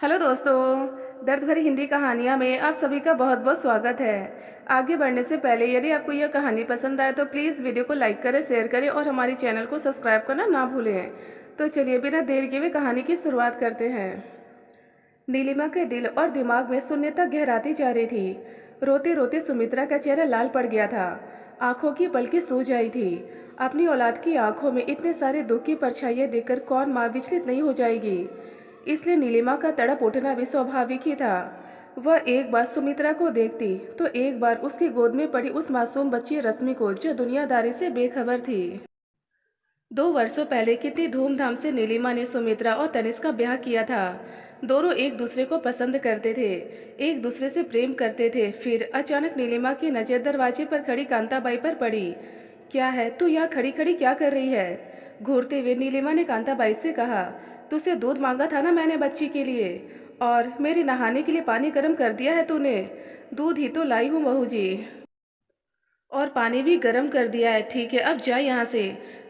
Hello दोस्तों, दर्द भरी हिंदी कहानियाँ में आप सभी का बहुत बहुत स्वागत है। आगे बढ़ने से पहले यदि आपको यह कहानी पसंद आए तो प्लीज़ वीडियो को लाइक करें, शेयर करें और हमारे चैनल को सब्सक्राइब करना ना भूलें। तो चलिए बिना देर किए हुए कहानी की शुरुआत करते हैं। नीलिमा के दिल और दिमाग में शून्यता गहराती जा रही थी। रोते रोते सुमित्रा का चेहरा लाल पड़ गया था। आंखों की पलकें सूज आई थी। अपनी औलाद की आंखों में इतने सारे दुख की परछाइयाँ देखकर कौन माँ विचलित नहीं हो जाएगी। इसलिए नीलिमा का तड़प उठना भी स्वाभाविक ही था। वह एक बार सुमित्रा को देखती तो एक बार उसकी गोद में पड़ी उस मासूम बच्ची रश्मि को, जो दुनियादारी से बेखबर थी। 2 वर्षों पहले कितनी धूमधाम से नीलिमा ने सुमित्रा और तनिष्क का ब्याह किया था। दोनों एक दूसरे को पसंद करते थे, एक दूसरे से प्रेम करते थे। फिर अचानक नीलिमा की नजर दरवाजे पर खड़ी कांताबाई पर पड़ी। क्या है, तू यहाँ खड़ी खड़ी क्या कर रही है? घूरते हुए नीलिमा ने कांताबाई से कहा, तुझसे दूध मांगा था ना मैंने बच्ची के लिए, और मेरे नहाने के लिए पानी गर्म कर दिया है तूने। दूध ही तो लाई हूँ बहू जी, और पानी भी गर्म कर दिया है। ठीक है, अब जा यहाँ से।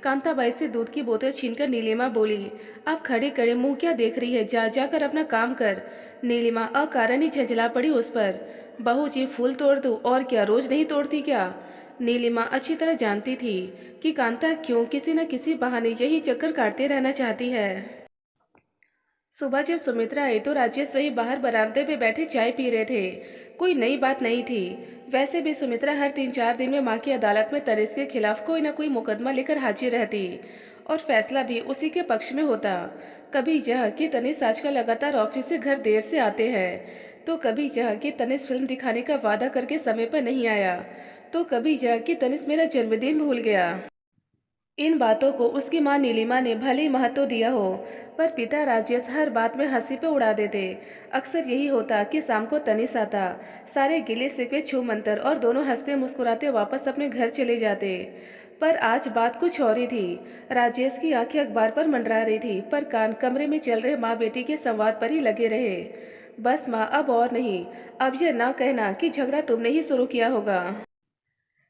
कांताबाई से दूध की बोतल छीनकर नीलिमा बोली, अब खड़े खड़े मुंह क्या देख रही है, जा जाकर अपना काम कर। नीलिमा अकारण ही झंझला पड़ी उस पर। बहू जी, फूल तोड़ दूं और क्या, रोज नहीं तोड़ती क्या? नीलिमा अच्छी तरह जानती थी कि कांता क्यों किसी न किसी बहाने यही चक्कर काटते रहना चाहती है। सुबह जब सुमित्रा आई तो राजेश वही बाहर बरामदे पे बैठे चाय पी रहे थे। कोई नई बात नहीं थी। वैसे भी सुमित्रा हर 3-4 दिन में माँ की अदालत में तनिष्क के खिलाफ कोई ना कोई मुकदमा लेकर हाजिर रहती, और फैसला भी उसी के पक्ष में होता। कभी यह कि तनिष्क आजकल लगातार ऑफिस से घर देर से आते हैं, तो कभी यह कि तनिष्क फिल्म दिखाने का वादा करके समय पर नहीं आया, तो कभी यह कि तनिष्क मेरा जन्मदिन भूल गया। इन बातों को उसकी मां नीलिमा ने भले ही महत्व दिया हो, पर पिता राजेश हर बात में हंसी पे उड़ा देते। अक्सर यही होता कि शाम को तनिष्क आता, सारे गिले शिकवे छू मंतर, और दोनों हंसते मुस्कुराते वापस अपने घर चले जाते। पर आज बात कुछ और ही थी। राजेश की आंखें अखबार पर मंडरा रही थी, पर कान कमरे में चल रहे माँ बेटी के संवाद पर ही लगे रहे। बस माँ, अब और नहीं। अब यह ना कहना कि झगड़ा तुमने ही शुरू किया होगा,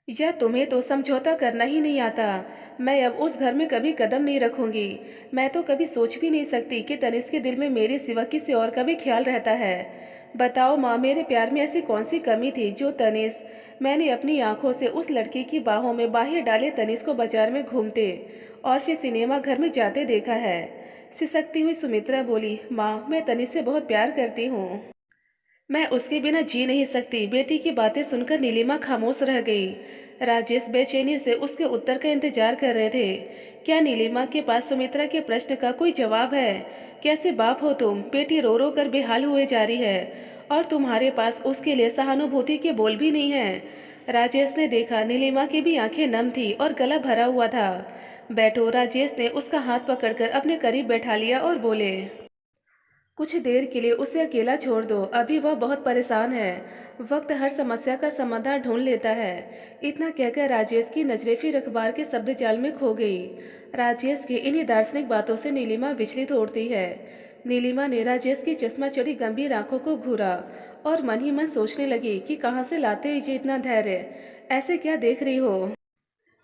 या तुम्हें तो समझौता करना ही नहीं आता। मैं अब उस घर में कभी कदम नहीं रखूंगी। मैं तो कभी सोच भी नहीं सकती कि तनिष्क के दिल में मेरे सिवा किसी और का भी ख्याल रहता है। बताओ माँ, मेरे प्यार में ऐसी कौन सी कमी थी जो तनिष्क, मैंने अपनी आंखों से उस लड़की की बाहों में बाहें डाले तनिष्क को बाजार में घूमते और फिर सिनेमा घर में जाते देखा है। सिसकती हुई सुमित्रा बोली, माँ, मैं तनिष्क से बहुत प्यार करती हूँ। मैं उसके बिना जी नहीं सकती। बेटी की बातें सुनकर नीलिमा खामोश रह गई। राजेश बेचैनी से उसके उत्तर का इंतजार कर रहे थे। क्या नीलिमा के पास सुमित्रा के प्रश्न का कोई जवाब है? कैसे बाप हो तुम? बेटी रो रो कर बेहाल हुए जा रही है और तुम्हारे पास उसके लिए सहानुभूति के बोल भी नहीं है। राजेश ने देखा नीलिमा की भी आंखें नम थी और गला भरा हुआ था। बैठो। राजेश ने उसका हाथ पकड़कर अपने करीब बैठा लिया और बोले, कुछ देर के लिए उसे अकेला छोड़ दो, अभी वह बहुत परेशान है। वक्त हर समस्या का समाधान ढूंढ लेता है। इतना कहकर राजेश की नजरें फिर अखबार के शब्द जाल में खो गई। राजेश की इन्हीं दार्शनिक बातों से नीलिमा विचलित होती है। नीलिमा ने राजेश की चश्मा चढ़ी गंभीर आंखों को घूरा और मन ही मन सोचने लगी कि कहाँ से लाते हैं ये इतना धैर्य। ऐसे क्या देख रही हो?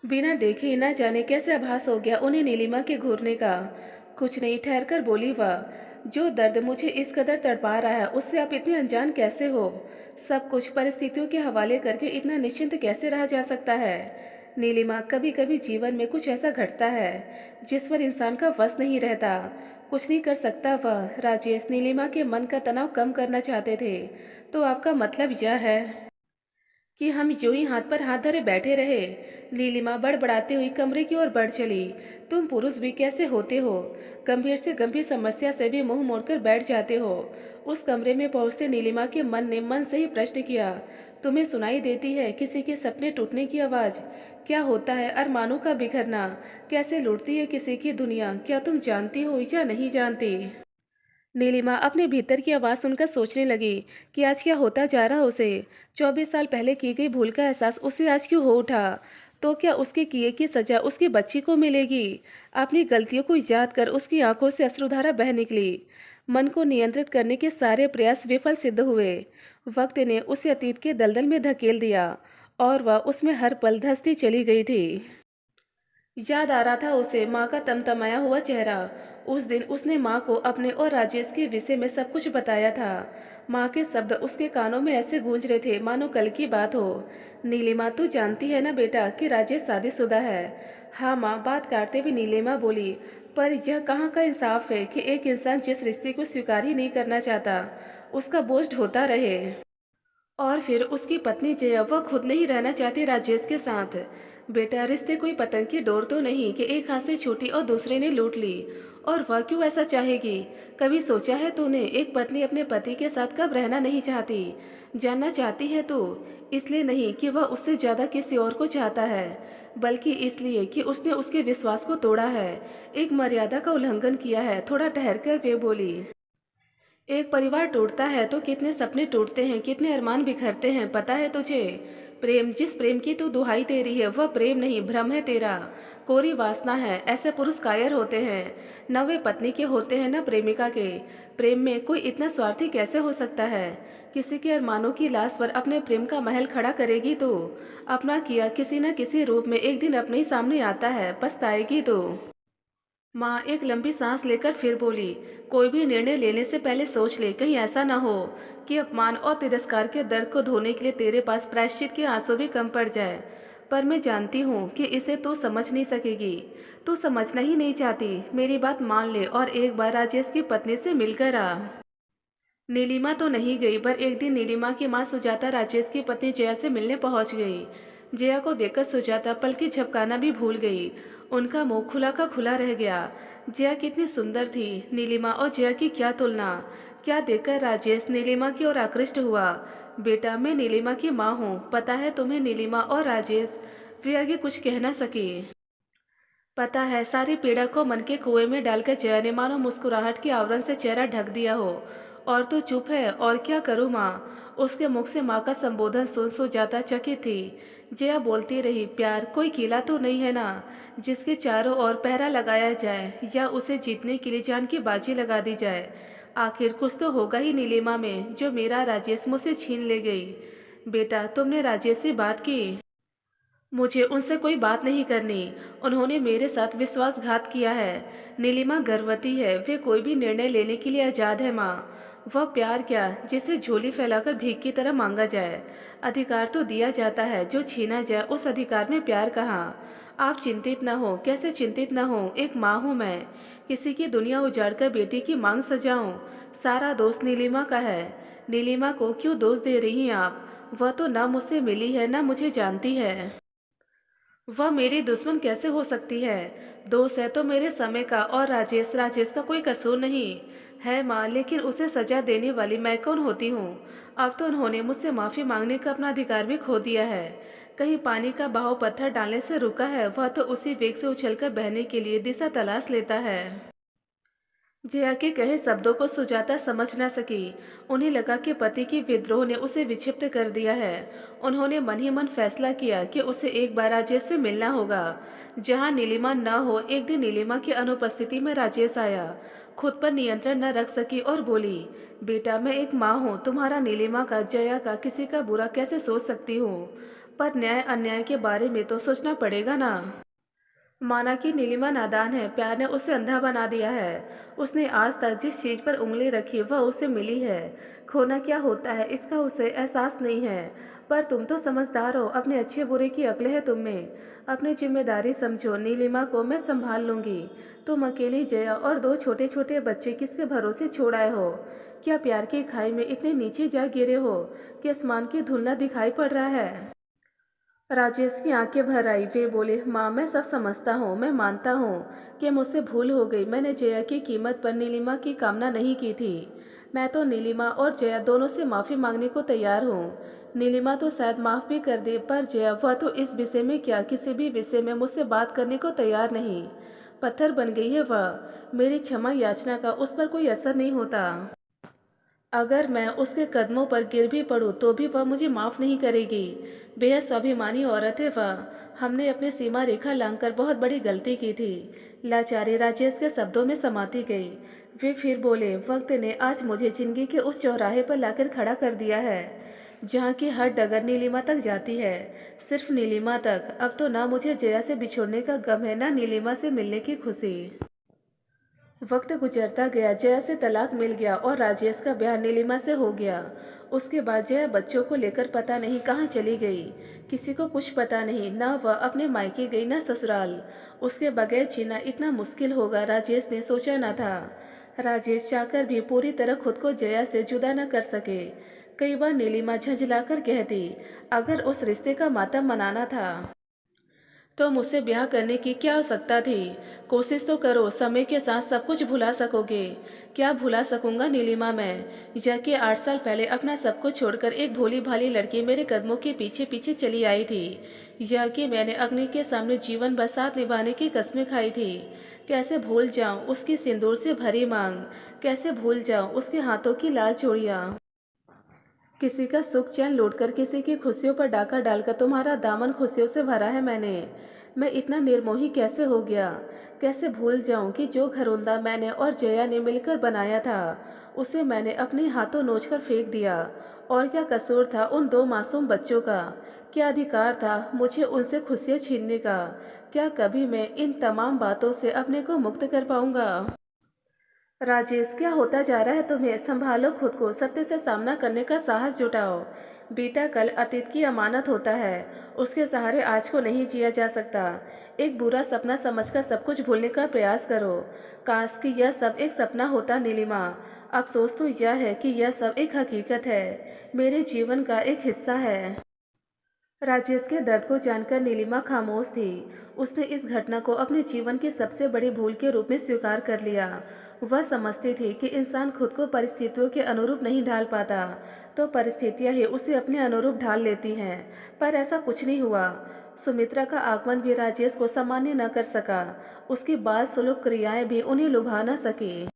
बिना देखे ही न जाने कैसे आभास हो गया उन्हें नीलिमा के घूरने का। कुछ नहीं, ठहर कर बोली वह, जो दर्द मुझे इस कदर तड़पा रहा है उससे आप इतने अनजान कैसे हो? सब कुछ परिस्थितियों के हवाले करके इतना निश्चिंत कैसे रहा जा सकता है? नीलिमा, कभी कभी जीवन में कुछ ऐसा घटता है जिस पर इंसान का वश नहीं रहता। कुछ नहीं कर सकता वह। राजेश नीलिमा के मन का तनाव कम करना चाहते थे। तो आपका मतलब यह है कि हम यूं ही हाथ पर हाथ धरे बैठे रहे? नीलिमा बड़बड़ाती हुई कमरे की ओर बढ़ चली। तुम पुरुष भी कैसे होते हो? गंभीर से गंभीर समस्या से भी मुंह मोड़कर बैठ जाते हो। उस कमरे में पहुंचते नीलिमा के मन ने मन से ही प्रश्न किया, तुम्हें सुनाई देती है किसी के सपने टूटने की आवाज? क्या होता है अरमानों का बिखरना? कैसे लुटती है किसी की दुनिया? क्या तुम जानती हो या नहीं जानती? नीलिमा अपने भीतर की आवाज़ सुनकर सोचने लगी कि आज क्या होता जा रहा उसे। 24 साल पहले की गई भूल का एहसास उसे आज क्यों हो उठा? तो क्या उसके किए की सजा उसकी बच्ची को मिलेगी? अपनी गलतियों को याद कर उसकी आंखों से अश्रुधारा बह निकली। मन को नियंत्रित करने के सारे प्रयास विफल सिद्ध हुए। वक्त ने उसे अतीत के दलदल में धकेल दिया और वह उसमें हर पल धंसती चली गई थी। याद आ रहा था उसे माँ का तमतमाया हुआ चेहरा, उस दिन उसने माँ को अपने और राजेश के विषय में सब कुछ बताया था। माँ के शब्द उसके कानों में ऐसे गूंज रहे थे मानो कल की बात हो। नीलिमा, तू जानती है ना बेटा कि राजेश शादीशुदा है। हाँ माँ, बात काटते हुए नीलिमा बोली। पर यह कहाँ का इंसाफ है कि एक इंसान जिस रिश्ते को स्वीकार ही नहीं करना चाहता उसका बोझ ढोता रहे। और फिर उसकी पत्नी जया, वह खुद नहीं रहना चाहती राजेश के साथ। बेटा, रिश्ते कोई पतंग की डोर तो नहीं कि एक हाथ से छूटी और दूसरे ने लूट ली। और वह क्यों ऐसा चाहेगी? कभी सोचा है तूने, एक पत्नी अपने पति के साथ कब रहना नहीं चाहती? जानना चाहती है तू? इसलिए नहीं कि वह उससे ज्यादा किसी और को चाहता है, बल्कि इसलिए कि उसने उसके विश्वास को तोड़ा है, एक मर्यादा का उल्लंघन किया है। थोड़ा ठहर कर वे बोली। एक परिवार टूटता है तो कितने सपने टूटते हैं, कितने अरमान बिखरते हैं, पता है तुझे? प्रेम, जिस प्रेम की तू दुहाई दे रही है वह प्रेम नहीं, भ्रम है तेरा, कोरी वासना है। ऐसे पुरुष कायर होते हैं, न वे पत्नी के होते हैं न प्रेमिका के। प्रेम में कोई इतना स्वार्थी कैसे हो सकता है? किसी के अरमानों की लाश पर अपने प्रेम का महल खड़ा करेगी तो अपना किया किसी न किसी रूप में एक दिन अपने ही सामने आता है, पछताएगी तो। माँ एक लंबी सांस लेकर फिर बोली। कोई भी निर्णय लेने से पहले सोच ले, कहीं ऐसा ना हो कि अपमान और तिरस्कार के दर्द को धोने के लिए तेरे पास प्रायश्चित के आंसू भी कम पड़ जाए। पर मैं जानती हूँ कि इसे तू समझ नहीं सकेगी। तू समझना ही नहीं चाहती। मेरी बात मान ले और एक बार राजेश की पत्नी से मिलकर आ। नीलिमा तो नहीं गई, पर एक दिन नीलिमा की माँ सुजाता राजेश की पत्नी जया से मिलने पहुंच गई। जया को देखकर सुजाता पलकें झपकाना भी भूल गई। उनका मुंह खुला का खुला रह गया। जया कितनी सुंदर थी। नीलिमा और जया की क्या तुलना। क्या देखकर राजेश नीलिमा की ओर आकृष्ट हुआ। बेटा, मैं नीलिमा की माँ हूँ, पता है तुम्हें? नीलिमा और राजेश वे आगे कुछ कह न सके। पता है, सारी पीड़ा को मन के कुएं में डालकर जया ने मानो मुस्कुराहट के आवरण से चेहरा ढक दिया हो। और तो चुप है, और क्या करूँ माँ? उसके मुख से माँ का संबोधन सुन सुजाता चकित थी। जया बोलती रही, प्यार कोई किला तो नहीं है ना, जिसके चारों ओर पहरा लगाया जाए या उसे जीतने के लिए जान की बाजी लगा दी जाए। आखिर कुछ तो होगा ही नीलिमा में जो मेरा राजेश मुझसे छीन ले गई। बेटा, तुमने राजेश से बात की? मुझे उनसे कोई बात नहीं करनी। उन्होंने मेरे साथ विश्वासघात किया है। नीलिमा गर्भवती है, वे कोई भी निर्णय लेने के लिए आज़ाद है माँ। वह प्यार क्या जिसे झोली फैलाकर भीख की तरह मांगा जाए? अधिकार तो दिया जाता है, जो छीना जाए उस अधिकार में प्यार कहाँ? आप चिंतित न हो। कैसे चिंतित न हो? एक माँ हूँ मैं। किसी की दुनिया उजाड़कर बेटी की मांग सजाऊं? सारा दोष नीलिमा का है। नीलिमा को क्यों दोष दे रही हैं आप? वह तो ना मुझसे मिली है ना मुझे जानती है। वह मेरी दुश्मन कैसे हो सकती है? दोष है तो मेरे समय का, और राजेश का कोई कसूर नहीं है माँ। लेकिन उसे सजा देने वाली मैं कौन होती हूँ? अब तो उन्होंने मुझसे माफ़ी मांगने का अपना अधिकार भी खो दिया है। कहीं पानी का बहाव पत्थर डालने से रुका है? वह तो उसी वेग से उछलकर बहने के लिए दिशा तलाश लेता है। जया के कहे शब्दों को सुजाता समझ न सकी। उन्हें लगा कि पति की विद्रोह ने उसे विक्षिप्त कर दिया है। उन्होंने मन ही मन फैसला किया कि उसे एक बार राजेश से मिलना होगा, जहां नीलिमा न हो। एक दिन नीलिमा की अनुपस्थिति में राजेश आया। खुद पर नियंत्रण न रख सकी और बोली, बेटा, मैं एक माँ हूँ। तुम्हारा नीलिमा का, जया का, किसी का बुरा कैसे सोच सकती हूँ? पर न्याय अन्याय के बारे में तो सोचना पड़ेगा ना। माना कि नीलिमा नादान है, प्यार ने उसे अंधा बना दिया है। उसने आज तक जिस चीज पर उंगली रखी वह उसे मिली है। खोना क्या होता है इसका उसे एहसास नहीं है। पर तुम तो समझदार हो, अपने अच्छे बुरे की अक्ल है तुम में। अपनी जिम्मेदारी समझो। नीलिमा को मैं संभाल लूंगी। तुम अकेली जया और दो छोटे छोटे बच्चे किसके भरोसे छोड़ आए हो? क्या प्यार की खाई में इतने नीचे जा गिरे हो कि आसमान की धुंधला दिखाई पड़ रहा है? राजेश की आंखें भर आई। वे बोले, माँ, मैं सब समझता हूँ, मैं मानता हूँ कि मुझसे भूल हो गई। मैंने जया की कीमत पर नीलिमा की कामना नहीं की थी। मैं तो नीलिमा और जया दोनों से माफ़ी मांगने को तैयार हूँ। नीलिमा तो शायद माफ़ भी कर दे, पर जया, वह तो इस विषय में क्या, किसी भी विषय में मुझसे बात करने को तैयार नहीं। पत्थर बन गई है वह। मेरी क्षमा याचना का उस पर कोई असर नहीं होता। अगर मैं उसके कदमों पर गिर भी पड़ूं तो भी वह मुझे माफ़ नहीं करेगी। बेहद स्वाभिमानी औरत है वह। हमने अपनी सीमा रेखा लांघकर बहुत बड़ी गलती की थी। लाचारी राजेश के शब्दों में समाती गई। वे फिर बोले, वक्त ने आज मुझे जिंदगी के उस चौराहे पर लाकर खड़ा कर दिया है जहाँ की हर डगर नीलिमा तक जाती है। सिर्फ नीलिमा तक। अब तो ना मुझे जया से बिछोड़ने का गम है, ना नीलिमा से मिलने की खुशी। वक्त गुजरता गया, जया से तलाक मिल गया और राजेश का ब्याह नीलिमा से हो गया। उसके बाद जया बच्चों को लेकर पता नहीं कहाँ चली गई। किसी को कुछ पता नहीं, ना वह अपने मायके गई ना ससुराल। उसके बगैर जीना इतना मुश्किल होगा राजेश ने सोचा न था। राजेश चाहकर भी पूरी तरह खुद को जया से जुदा न कर सके। कई बार नीलिमा झंझलाकर कहती, अगर उस रिश्ते का मातम मनाना था तो मुझसे ब्याह करने की क्या आवश्यकता थी। कोशिश तो करो, समय के साथ सब कुछ भुला सकोगे। क्या भुला सकूंगा नीलिमा मैं, यह कि 8 साल पहले अपना सब कुछ छोड़कर एक भोली भाली लड़की मेरे कदमों के पीछे पीछे चली आई थी। यह कि मैंने अग्नि के सामने जीवन भर साथ निभाने की कस्में खाई थी। कैसे भूल जाऊं उसकी सिंदूर से भरी मांग, कैसे भूल जाऊं उसके हाथों की लाल चूड़ियां। किसी का सुख चैन लूटकर किसी की खुशियों पर डाका डालकर तुम्हारा दामन खुशियों से भरा है मैंने। मैं इतना निर्मोही कैसे हो गया। कैसे भूल जाऊं कि जो घरोंदा मैंने और जया ने मिलकर बनाया था उसे मैंने अपने हाथों नोचकर फेंक दिया। और क्या कसूर था उन दो मासूम बच्चों का। क्या अधिकार था मुझे उनसे खुशियां छीनने का। क्या कभी मैं इन तमाम बातों से अपने को मुक्त कर पाऊंगा। राजेश, क्या होता जा रहा है तुम्हें। संभालो खुद को, सत्य से सामना करने का साहस जुटाओ। बीता कल अतीत की अमानत होता है, उसके सहारे आज को नहीं जिया जा सकता। एक बुरा सपना समझकर सब कुछ भूलने का प्रयास करो। काश कि यह सब एक सपना होता नीलिमा। अफसोस तो यह है कि यह सब एक हकीकत है, मेरे जीवन का एक हिस्सा है। राजेश के दर्द को जानकर नीलिमा खामोश थी। उसने इस घटना को अपने जीवन की सबसे बड़ी भूल के रूप में स्वीकार कर लिया। वह समझती थी कि इंसान खुद को परिस्थितियों के अनुरूप नहीं ढाल पाता, तो परिस्थितियां ही उसे अपने अनुरूप ढाल लेती हैं। पर ऐसा कुछ नहीं हुआ। सुमित्रा का आगमन भी राजेश को सामान्य न कर सका। उसकी बाल सुलभ क्रियाएं भी उन्हें लुभा न सकी।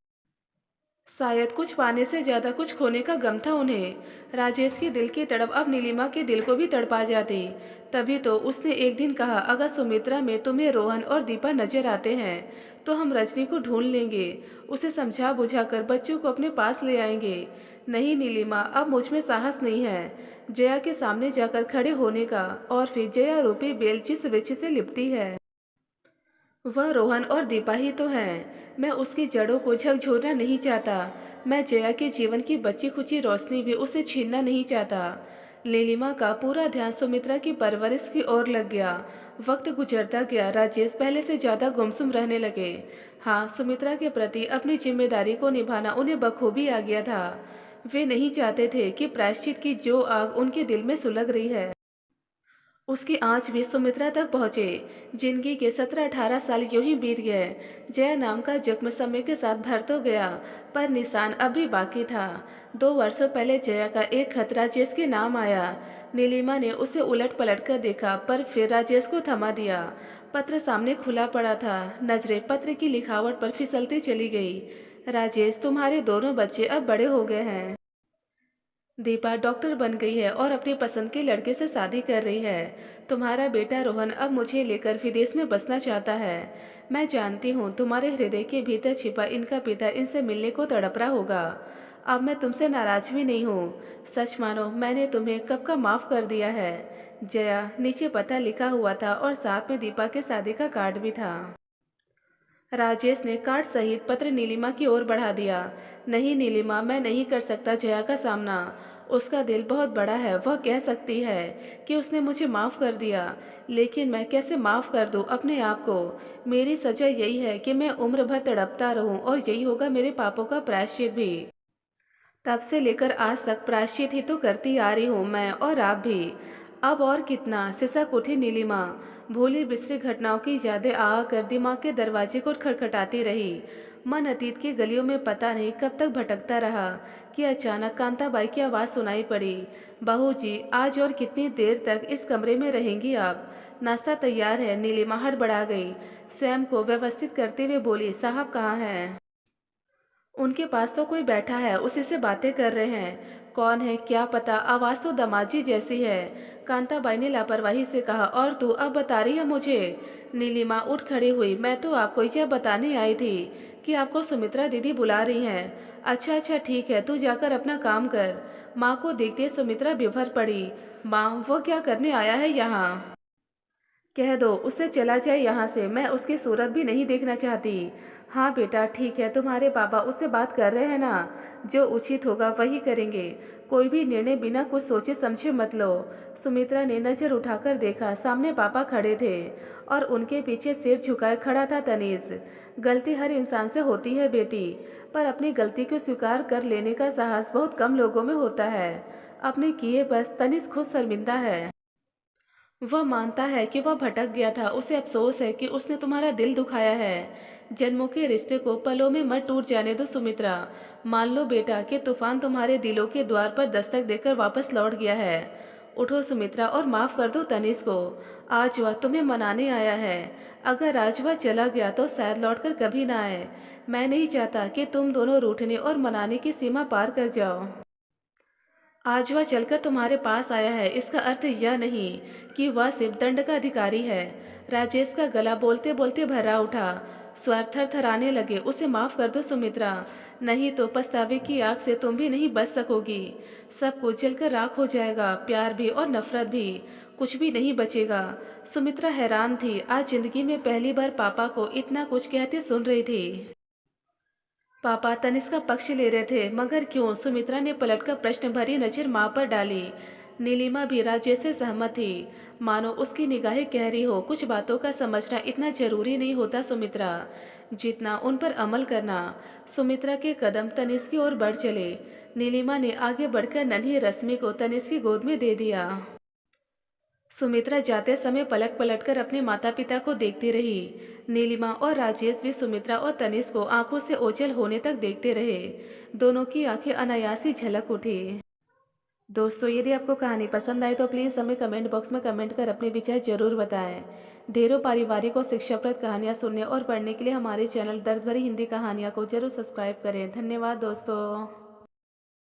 शायद कुछ पाने से ज्यादा कुछ खोने का गम था उन्हें। राजेश की दिल की तड़प अब नीलिमा के दिल को भी तड़पा जाती। तभी तो उसने एक दिन कहा, अगर सुमित्रा में तुम्हें रोहन और दीपा नजर आते हैं तो हम रजनी को ढूंढ लेंगे। उसे समझा बुझा कर बच्चों को अपने पास ले आएंगे। नहीं नीलिमा, अब मुझ में साहस नहीं है जया के सामने जाकर खड़े होने का। और फिर जया रूपी बेल जिस वृक्ष से लिपटी है वह रोहन और दीपा ही तो हैं। मैं उसकी जड़ों को झकझोरना नहीं चाहता। मैं जया के जीवन की बची खुची रोशनी भी उसे छीनना नहीं चाहता। नीलिमा का पूरा ध्यान सुमित्रा की परवरिश की ओर लग गया। वक्त गुजरता गया, राजेश पहले से ज्यादा गुमसुम रहने लगे। हाँ, सुमित्रा के प्रति अपनी जिम्मेदारी को निभाना उन्हें बखूबी आ गया था। वे नहीं चाहते थे कि प्रायश्चित की जो आग उनके दिल में सुलग रही है उसकी आंच भी सुमित्रा तक पहुंचे। जिंदगी के 17-18 साल यूं ही बीत गए। जया नाम का जख्म समय के साथ भर तो गया, पर निशान अभी बाकी था। 2 वर्षों पहले जया का एक खत राजेश के नाम आया। नीलिमा ने उसे उलट पलट कर देखा, पर फिर राजेश को थमा दिया। पत्र सामने खुला पड़ा था। नजरें पत्र की लिखावट पर फिसलती चली गई। राजेश, तुम्हारे दोनों बच्चे अब बड़े हो गए हैं। दीपा डॉक्टर बन गई है और अपनी पसंद के लड़के से शादी कर रही है। तुम्हारा बेटा रोहन अब मुझे लेकर विदेश में बसना चाहता है। मैं जानती हूँ तुम्हारे हृदय के भीतर छिपा इनका पिता इनसे मिलने को तड़प रहा होगा। अब मैं तुमसे नाराज भी नहीं हूँ। सच मानो, मैंने तुम्हें कब का माफ कर दिया है। जया, नीचे पता लिखा हुआ था और साथ में दीपा के शादी का कार्ड भी था। राजेश ने कार्ड सहित पत्र नीलिमा की ओर बढ़ा दिया। नहीं नीलिमा, मैं नहीं कर सकता जया का सामना। उसका दिल बहुत बड़ा है, वह कह सकती है कि उसने मुझे माफ़ कर दिया, लेकिन मैं कैसे माफ़ कर दूं अपने आप को। मेरी सजा यही है कि मैं उम्र भर तड़पता रहूं और यही होगा मेरे पापों का प्रायश्चित भी। तब से लेकर आज तक प्रायश्चित ही तो करती आ रही हूँ मैं और आप भी। अब और कितना, सिसक उठी नीलिमा। भूली बिसरी घटनाओं की यादें आ कर दिमाग के दरवाजे को खटखटाती रही। मन अतीत की गलियों में पता नहीं कब तक भटकता रहा कि अचानक कांताबाई की आवाज़ सुनाई पड़ी। बहू जी, आज और कितनी देर तक इस कमरे में रहेंगी आप। नाश्ता तैयार है। नीलिमा हड़बड़ा गई। स्वयं को व्यवस्थित करते हुए बोली, साहब कहाँ हैं। उनके पास तो कोई बैठा है, उसी से बातें कर रहे हैं। कौन है क्या पता, आवाज़ तो दमाजी जैसी है। कांताबाई ने लापरवाही से कहा, और तू अब बता रही है मुझे। नीलिमा उठ खड़ी हुई। मैं तो आपको यह बताने आई थी कि आपको सुमित्रा दीदी बुला रही हैं। अच्छा अच्छा ठीक है, तू जाकर अपना काम कर। माँ को देखते सुमित्रा बिभर पड़ी। माँ, वो क्या करने आया है यहाँ। कह दो उससे चला जाए यहाँ से, मैं उसकी सूरत भी नहीं देखना चाहती। हाँ बेटा ठीक है, तुम्हारे पापा उससे बात कर रहे हैं ना, जो उचित होगा वही करेंगे। कोई भी निर्णय बिना कुछ सोचे समझे मत लो। सुमित्रा ने नजर उठाकर देखा, सामने पापा खड़े थे और उनके पीछे सिर झुकाए खड़ा था तनीश। गलती हर इंसान से होती है बेटी, पर अपनी गलती को स्वीकार कर लेने का साहस बहुत कम लोगों में होता है। अपने किए बस तनीश खुद शर्मिंदा है। वह मानता है कि वह भटक गया था, उसे अफसोस है कि उसने तुम्हारा दिल दुखाया है। जन्मों के रिश्ते को पलों में मत टूट जाने दो सुमित्रा। मान लो बेटा कि तूफान तुम्हारे दिलों के द्वार पर दस्तक देकर वापस लौट गया है। उठो सुमित्रा और माफ कर दो तनीष को। आज वह तुम्हें मनाने आया है। अगर आज वह चला गया तो शायद लौटकर कभी ना आए। मैं नहीं चाहता कि तुम दोनों रूठने और मनाने की सीमा पार कर जाओ। आज वह चलकर तुम्हारे पास आया है, इसका अर्थ यह नहीं कि वह सिर्फ दंड का अधिकारी है। राजेश का गला बोलते बोलते भर्रा उठा, स्वर थरथराने लगे। उसे माफ कर दो सुमित्रा, नहीं तो पछतावे की आग से तुम भी नहीं बच सकोगी। सब कुछ जलकर राख हो जाएगा, प्यार भी और नफरत भी, कुछ भी नहीं बचेगा। सुमित्रा हैरान थी, आज जिंदगी में पहली बार पापा को इतना कुछ कहते सुन रही थी। पापा तनिष्क का पक्ष ले रहे थे, मगर क्यों? सुमित्रा ने पलटकर प्रश्न भरी नजर माँ पर डाली। नीलिमा भी राजेश से सहमत थी, मानो उसकी निगाहें कह रही हो कुछ बातों का समझना इतना जरूरी नहीं होता सुमित्रा, जितना उन पर अमल करना। सुमित्रा के कदम तनिष्क की ओर बढ़ चले। नीलिमा ने आगे बढ़कर नन्ही रश्मि को तनिष्क की गोद में दे दिया। सुमित्रा जाते समय पलट पलटकर अपने माता पिता को देखती रही। नीलिमा और राजेश भी सुमित्रा और तनिष्क को आंखों से ओझल होने तक देखते रहे। दोनों की आंखें अनायासी झलक उठी। दोस्तों यदि आपको कहानी पसंद आए तो प्लीज़ हमें कमेंट बॉक्स में कमेंट कर अपने विचार जरूर बताएं। ढेरों पारिवारिक और शिक्षाप्रद कहानियाँ सुनने और पढ़ने के लिए हमारे चैनल दर्द भरी हिंदी कहानियाँ को जरूर सब्सक्राइब करें। धन्यवाद दोस्तों।